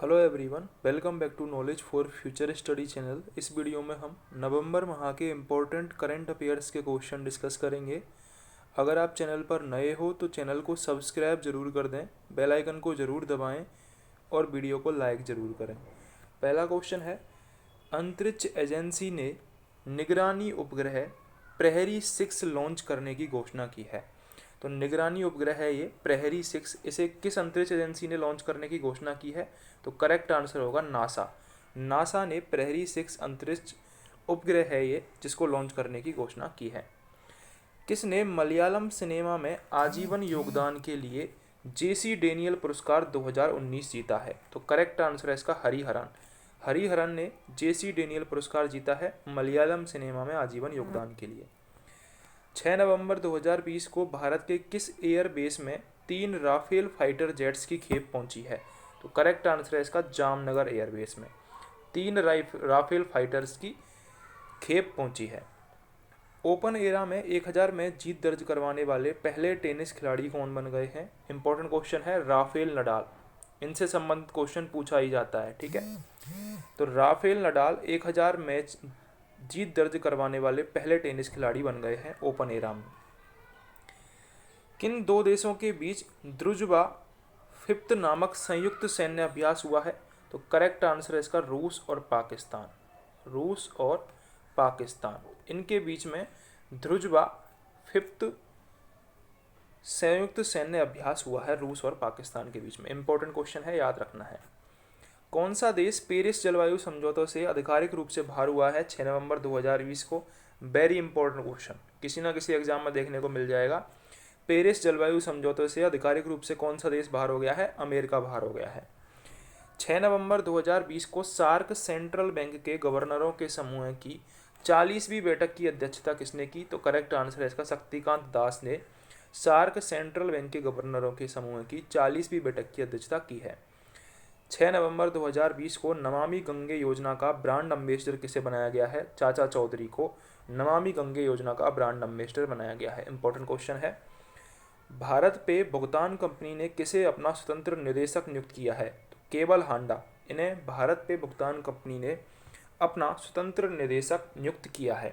Hello everyone, welcome back to knowledge for future study channel. इस video में हम नवंबर माह के इम्पोर्टेंट करंट अफेयर्स के क्वेश्चन डिस्कस करेंगे। अगर आप चैनल पर नए हो तो चैनल को सब्सक्राइब जरूर कर दें, बेल आइकन को ज़रूर दबाएं और वीडियो को लाइक ज़रूर करें। पहला क्वेश्चन है, अंतरिक्ष एजेंसी ने निगरानी उपग्रह प्रहरी 6 लॉन्च करने की घोषणा की है। तो निगरानी उपग्रह है ये प्रहरी 6, इसे किस अंतरिक्ष एजेंसी ने लॉन्च करने की घोषणा की है? तो करेक्ट आंसर होगा नासा। नासा ने प्रहरी 6 अंतरिक्ष उपग्रह है ये जिसको लॉन्च करने की घोषणा की है। किसने मलयालम सिनेमा में आजीवन योगदान के लिए जेसी डेनियल पुरस्कार 2019 जीता है? तो करेक्ट आंसर है इसका हरिहरन। हरिहरन ने जेसी डेनियल पुरस्कार जीता है मलयालम सिनेमा में आजीवन योगदान के लिए। 6 नवंबर 2020 को भारत के किस एयर बेस में 3 राफेल फाइटर जेट्स की खेप पहुंची है? तो करेक्ट आंसर है इसका जामनगर एयरबेस में 3 राफेल फाइटर्स की खेप पहुंची है। ओपन एरा में 1000 में जीत दर्ज करवाने वाले पहले टेनिस खिलाड़ी कौन बन गए हैं? इंपॉर्टेंट क्वेश्चन है, राफेल नडाल। इनसे संबंधित क्वेश्चन पूछा ही जाता है, ठीक है। तो राफेल नडाल 1000 मैच जीत दर्ज करवाने वाले पहले टेनिस खिलाड़ी बन गए हैं ओपन एरा में। किन दो देशों के बीच द्रुजबा फिफ्थ नामक संयुक्त सैन्य अभ्यास हुआ है? तो करेक्ट आंसर है इसका रूस और पाकिस्तान। रूस और पाकिस्तान इनके बीच में ध्रुजबा फिफ्थ संयुक्त सैन्य अभ्यास हुआ है रूस और पाकिस्तान के बीच में। इंपॉर्टेंट क्वेश्चन है, याद रखना है। कौन सा देश पेरिस जलवायु समझौतों से आधिकारिक रूप से बाहर हुआ है 6 नवंबर 2020 को? वेरी इंपॉर्टेंट क्वेश्चन, किसी ना किसी एग्जाम में देखने को मिल जाएगा। पेरिस जलवायु समझौतों से आधिकारिक रूप से कौन सा देश बाहर हो गया है? अमेरिका बाहर हो गया है। 6 नवंबर 2020 को सार्क सेंट्रल बैंक के गवर्नरों के समूह की 40वीं बैठक की अध्यक्षता किसने की? तो करेक्ट आंसर है इसका शक्तिकांत दास ने सार्क सेंट्रल बैंक के गवर्नरों के समूह की 40वीं बैठक की अध्यक्षता की है। 6 नवंबर 2020 को नमामि गंगे योजना का ब्रांड एम्बेसडर किसे बनाया गया है? चाचा चौधरी को नमामि गंगे योजना का ब्रांड एम्बेसडर बनाया गया है। इंपॉर्टेंट क्वेश्चन है, भारत पे भुगतान कंपनी ने किसे अपना स्वतंत्र निदेशक नियुक्त किया है? तो केवल हांडा, इन्हें भारत पे भुगतान कंपनी ने अपना स्वतंत्र निदेशक नियुक्त किया है।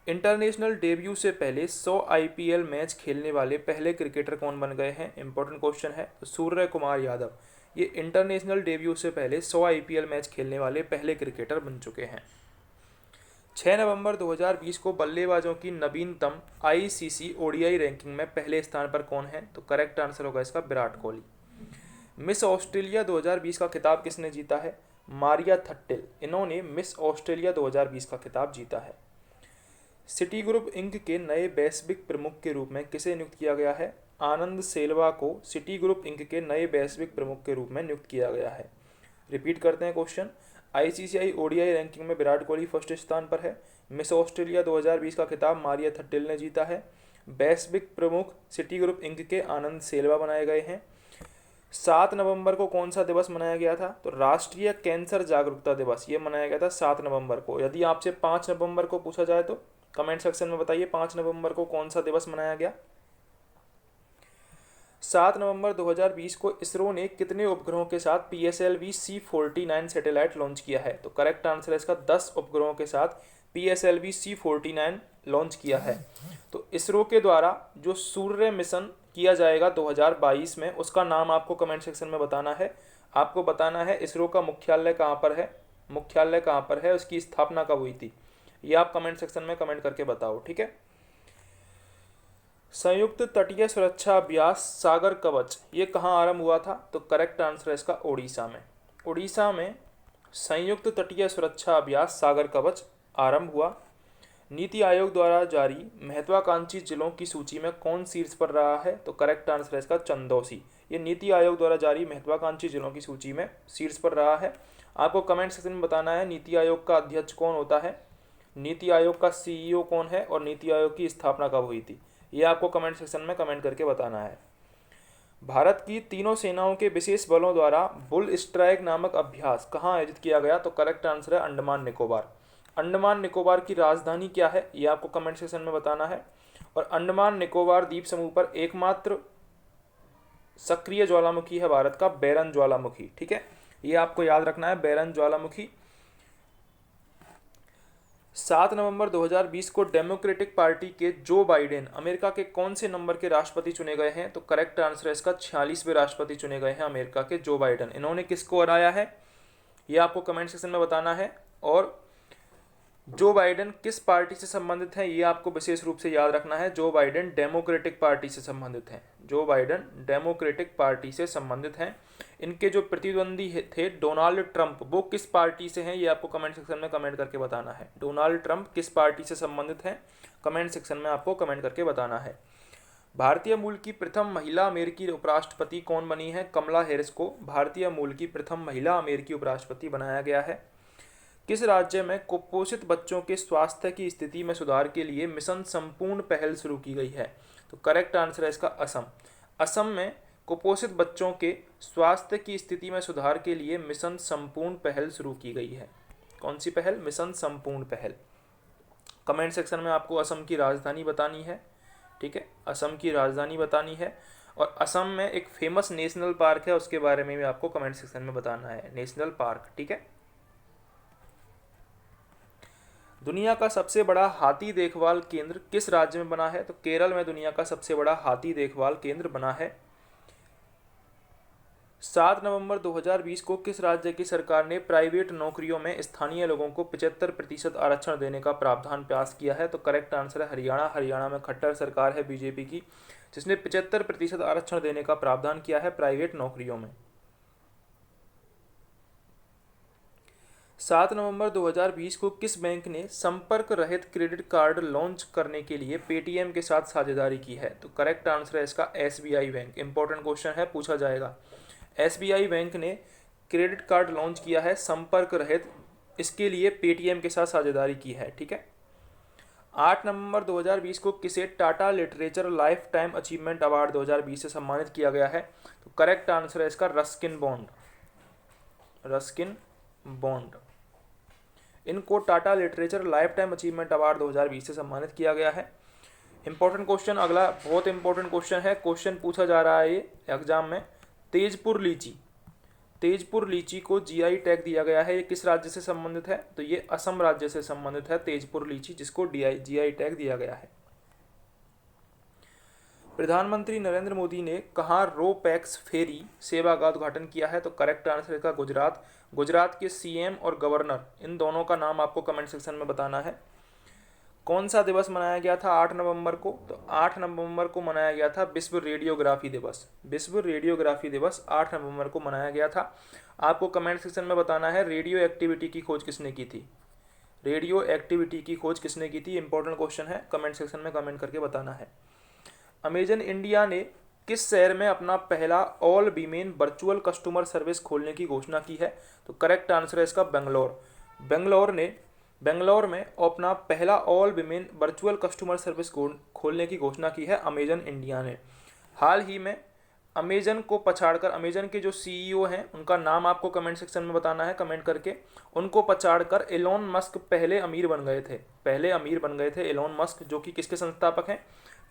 इंटरनेशनल डेब्यू से पहले 100 आईपीएल मैच खेलने वाले पहले क्रिकेटर कौन बन गए हैं? इंपॉर्टेंट क्वेश्चन है, तो सूर्य कुमार यादव ये इंटरनेशनल डेब्यू से पहले 100 आईपीएल मैच खेलने वाले पहले क्रिकेटर बन चुके हैं। 6 नवंबर 2020 को बल्लेबाजों की नवीनतम आईसीसी ओडीआई रैंकिंग में पहले स्थान पर कौन है? तो करेक्ट आंसर होगा इसका विराट कोहली। मिस ऑस्ट्रेलिया 2020 का खिताब किसने जीता है? मारिया थट्टिल, इन्होंने मिस ऑस्ट्रेलिया 2020 का खिताब जीता है। सिटी ग्रुप इंक के नए वैश्विक प्रमुख के रूप में किसे नियुक्त किया गया है? आनंद सेल्वा को सिटी ग्रुप इंक के नए वैश्विक प्रमुख के रूप में नियुक्त किया गया है। रिपीट करते हैं क्वेश्चन। आईसीसी ओडीआई रैंकिंग में विराट कोहली फर्स्ट स्थान पर है। मिस ऑस्ट्रेलिया 2020 का खिताब मारिया थट्टिल ने जीता है। वैश्विक प्रमुख सिटी ग्रुप इंक के आनंद सेल्वा बनाए गए हैं। 7 नवंबर को कौन सा दिवस मनाया गया था? तो राष्ट्रीय कैंसर जागरूकता दिवस ये मनाया गया था 7 नवंबर को। यदि आपसे 5 नवंबर को पूछा जाए तो कमेंट सेक्शन में बताइए 5 नवंबर को कौन सा दिवस मनाया गया। 7 नवंबर 2020 को इसरो ने कितने उपग्रहों के साथ PSLV C49 सैटेलाइट लॉन्च किया है? तो करेक्ट आंसर है इसका 10 उपग्रहों के साथ PSLV C49 लॉन्च किया है। तो इसरो के द्वारा जो सूर्य मिशन किया जाएगा 2022 में, उसका नाम आपको कमेंट सेक्शन में बताना है। आपको बताना है इसरो का मुख्यालय कहाँ पर है, मुख्यालय कहाँ पर है, उसकी स्थापना कब हुई थी, ये आप कमेंट सेक्शन में कमेंट करके बताओ, ठीक है। संयुक्त तटीय सुरक्षा अभ्यास सागर कवच ये कहाँ आरंभ हुआ था? तो करेक्ट आंसर है इसका उड़ीसा में। उड़ीसा में संयुक्त तटीय सुरक्षा अभ्यास सागर कवच आरंभ हुआ। नीति आयोग द्वारा जारी महत्वाकांक्षी जिलों की सूची में कौन शीर्ष पर रहा है? तो करेक्ट आंसर है इसका चंदौसी। ये नीति आयोग द्वारा जारी महत्वाकांक्षी जिलों की सूची में शीर्ष पर रहा है। आपको कमेंट सेक्शन में बताना है नीति आयोग का अध्यक्ष कौन होता है, नीति आयोग का सीईओ कौन है और नीति आयोग की स्थापना कब हुई थी, ये आपको कमेंट सेक्शन में कमेंट करके बताना है। भारत की तीनों सेनाओं के विशेष बलों द्वारा बुल स्ट्राइक नामक अभ्यास कहाँ आयोजित किया गया? तो करेक्ट आंसर है अंडमान निकोबार। अंडमान निकोबार की राजधानी क्या है, ये आपको कमेंट सेक्शन में बताना है। और अंडमान निकोबार द्वीप समूह पर एकमात्र सक्रिय ज्वालामुखी है भारत का बैरन ज्वालामुखी, ठीक है, ये आपको याद रखना है, बैरन ज्वालामुखी। 7 नवंबर 2020 को डेमोक्रेटिक पार्टी के जो बाइडेन अमेरिका के कौन से नंबर के राष्ट्रपति चुने गए हैं? तो करेक्ट आंसर है इसका 46वें राष्ट्रपति चुने गए हैं अमेरिका के जो बाइडेन। इन्होंने किसको हराया है ये आपको कमेंट सेक्शन में बताना है। और जो बाइडेन किस पार्टी से संबंधित है ये आपको विशेष रूप से याद रखना है। जो बाइडेन डेमोक्रेटिक पार्टी से संबंधित हैं, जो बाइडेन डेमोक्रेटिक पार्टी से संबंधित हैं। इनके जो प्रतिद्वंदी थे डोनाल्ड ट्रंप, वो किस पार्टी से हैं ये आपको कमेंट सेक्शन में कमेंट करके बताना है। डोनाल्ड ट्रंप किस पार्टी से संबंधित हैं कमेंट सेक्शन में आपको कमेंट करके बताना है। भारतीय मूल की प्रथम महिला अमेरिकी उपराष्ट्रपति कौन बनी है? कमला हैरिस को भारतीय मूल की प्रथम महिला अमेरिकी उपराष्ट्रपति बनाया गया है। किस राज्य में कुपोषित बच्चों के स्वास्थ्य की स्थिति में सुधार के लिए मिशन संपूर्ण पहल शुरू की गई है? तो करेक्ट आंसर है इसका असम। असम में कुपोषित बच्चों के स्वास्थ्य की स्थिति में सुधार के लिए मिशन संपूर्ण पहल शुरू की गई है। कौन सी पहल? मिशन संपूर्ण पहल। कमेंट सेक्शन में आपको असम की राजधानी बतानी है, ठीक है, असम की राजधानी बतानी है। और असम में एक फेमस नेशनल पार्क है, उसके बारे में भी आपको कमेंट सेक्शन में बताना है, नेशनल पार्क, ठीक है। दुनिया का सबसे बड़ा हाथी देखभाल केंद्र किस राज्य में बना है? तो केरल में दुनिया का सबसे बड़ा हाथी देखभाल केंद्र बना है। 7 नवंबर 2020 को किस राज्य की सरकार ने प्राइवेट नौकरियों में स्थानीय लोगों को 75% आरक्षण देने का प्रावधान पास किया है? तो करेक्ट आंसर है हरियाणा। हरियाणा में खट्टर सरकार है बीजेपी की, जिसने 75% आरक्षण देने का प्रावधान किया है प्राइवेट नौकरियों में। 7 नवंबर 2020 को किस बैंक ने संपर्क रहित क्रेडिट कार्ड लॉन्च करने के लिए पेटीएम के साथ साझेदारी की है? तो करेक्ट आंसर है इसका एसबीआई बैंक। इंपॉर्टेंट क्वेश्चन है, पूछा जाएगा। एसबीआई बैंक ने क्रेडिट कार्ड लॉन्च किया है संपर्क रहित, इसके लिए पेटीएम के साथ साझेदारी की है, ठीक है। 8 नवंबर 2020 को किसे Tata literature life time achievement award 2020 से सम्मानित किया गया है? तो करेक्ट आंसर है इसका रस्किन बॉन्ड। रस्किन बॉन्ड, इनको Tata literature life time achievement award 2020 से सम्मानित किया गया है। इंपॉर्टेंट क्वेश्चन अगला, बहुत इंपॉर्टेंट क्वेश्चन है, क्वेश्चन पूछा जा रहा है ये एग्जाम में। तेजपुर लीची, तेजपुर लीची को जीआई टैग दिया गया है, ये किस राज्य से संबंधित है? तो ये असम राज्य से संबंधित है तेजपुर लीची, जिसको जीआई टैग दिया गया है। प्रधानमंत्री नरेंद्र मोदी ने कहाँ रो पैक्स फेरी सेवा का उद्घाटन किया है? तो करेक्ट आंसर का गुजरात। गुजरात के सीएम और गवर्नर, इन दोनों का नाम आपको कमेंट सेक्शन में बताना है। कौन सा दिवस मनाया गया था 8 नवंबर को? तो 8 नवंबर को मनाया गया था विश्व रेडियोग्राफी दिवस। विश्व रेडियोग्राफी दिवस 8 नवंबर को मनाया गया था। आपको कमेंट सेक्शन में बताना है रेडियो एक्टिविटी की खोज किसने की थी? रेडियो एक्टिविटी की खोज किसने की थी? इंपॉर्टेंट क्वेश्चन है, कमेंट सेक्शन में कमेंट करके बताना है। अमेजन इंडिया ने किस शहर में अपना पहला all women virtual customer service खोलने की घोषणा की है? तो करेक्ट आंसर है इसका बेंगलोर। बेंगलोर में अपना पहला all women virtual customer service खोलने की घोषणा की है अमेजन इंडिया ने। हाल ही में अमेजन को पछाड़कर, अमेजन के जो सीईओ हैं उनका नाम आपको कमेंट सेक्शन में बताना है कमेंट करके। उनको पछाड़कर एलोन मस्क पहले अमीर बन गए थे एलोन मस्क, जो कि किसके संस्थापक हैं?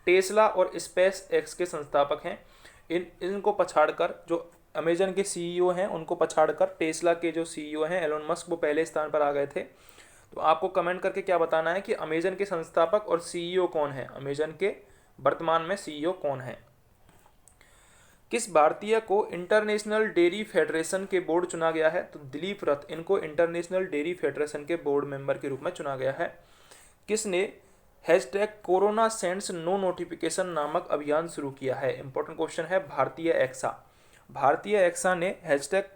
टेस्ला और स्पेस एक्स के संस्थापक हैं। इनको पछाड़कर, जो अमेजन के सीईओ हैं उनको पछाड़कर टेस्ला के जो सीईओ हैं एलोन मस्क, वो पहले स्थान पर आ गए थे। तो आपको कमेंट करके क्या बताना है कि अमेजन के संस्थापक और सीईओ कौन है? अमेजन के वर्तमान में सीईओ कौन है? किस भारतीय को इंटरनेशनल डेयरी फेडरेशन के बोर्ड चुना गया है? तो दिलीप रथ, इनको इंटरनेशनल डेयरी फेडरेशन के बोर्ड मेंबर के रूप में चुना गया है। किसने #कोरोना सेंड्स नो नोटिफिकेशन नामक अभियान शुरू किया है? इंपॉर्टेंट क्वेश्चन है, भारतीय एक्सा। भारतीय एक्सा ने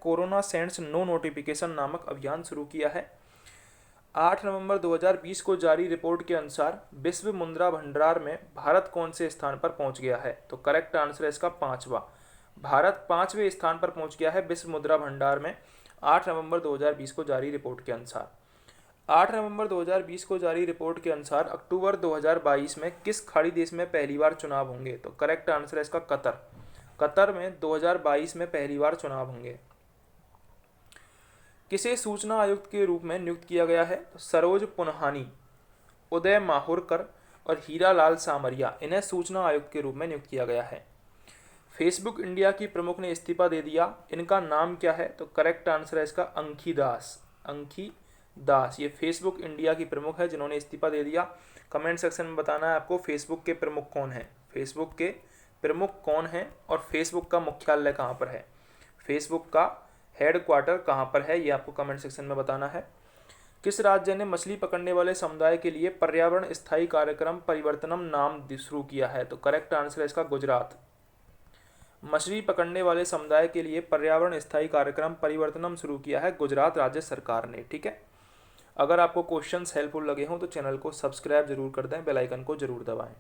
#कोरोना सेंड्स नो नोटिफिकेशन नामक अभियान शुरू किया है। 8 नवंबर 2020 को जारी रिपोर्ट के अनुसार विश्व मुद्रा भंडार में भारत कौन से स्थान पर पहुंच गया है? तो करेक्ट आंसर है इसका 5वां। भारत 5वें स्थान पर पहुंच गया है विश्व मुद्रा भंडार में 8 नवंबर 2020 को जारी रिपोर्ट के अनुसार। 8 नवंबर 2020 को जारी रिपोर्ट के अनुसार अक्टूबर 2022 में किस खाड़ी देश में पहली बार चुनाव होंगे? तो करेक्ट आंसर है इसका कतर। कतर में 2022 में पहली बार चुनाव होंगे। किसे सूचना आयुक्त के रूप में नियुक्त किया गया है? तो सरोज पुन्हानी, उदय माहुरकर और हीरा लाल सामरिया, इन्हें सूचना आयुक्त के रूप में नियुक्त किया गया है। फेसबुक इंडिया की प्रमुख ने इस्तीफा दे दिया, इनका नाम क्या है? तो करेक्ट आंसर है इसका अंकी दास। अंकी दास ये फेसबुक इंडिया की प्रमुख है जिन्होंने इस्तीफा दे दिया। कमेंट सेक्शन में बताना है आपको फेसबुक के प्रमुख कौन हैं, फेसबुक के प्रमुख कौन हैं और फेसबुक का मुख्यालय कहाँ पर है, फेसबुक का हेडक्वार्टर कहाँ पर है, ये आपको कमेंट सेक्शन में बताना है। किस राज्य ने मछली पकड़ने वाले समुदाय के लिए पर्यावरण स्थायी कार्यक्रम परिवर्तनम नाम शुरू किया है? तो करेक्ट आंसर है इसका गुजरात। मछली पकड़ने वाले समुदाय के लिए पर्यावरण स्थायी कार्यक्रम परिवर्तनम शुरू किया है गुजरात राज्य सरकार ने। ठीक है, अगर आपको क्वेश्चंस हेल्पफुल लगे हों तो चैनल को सब्सक्राइब जरूर कर दें, बेल आइकन को जरूर दबाएं।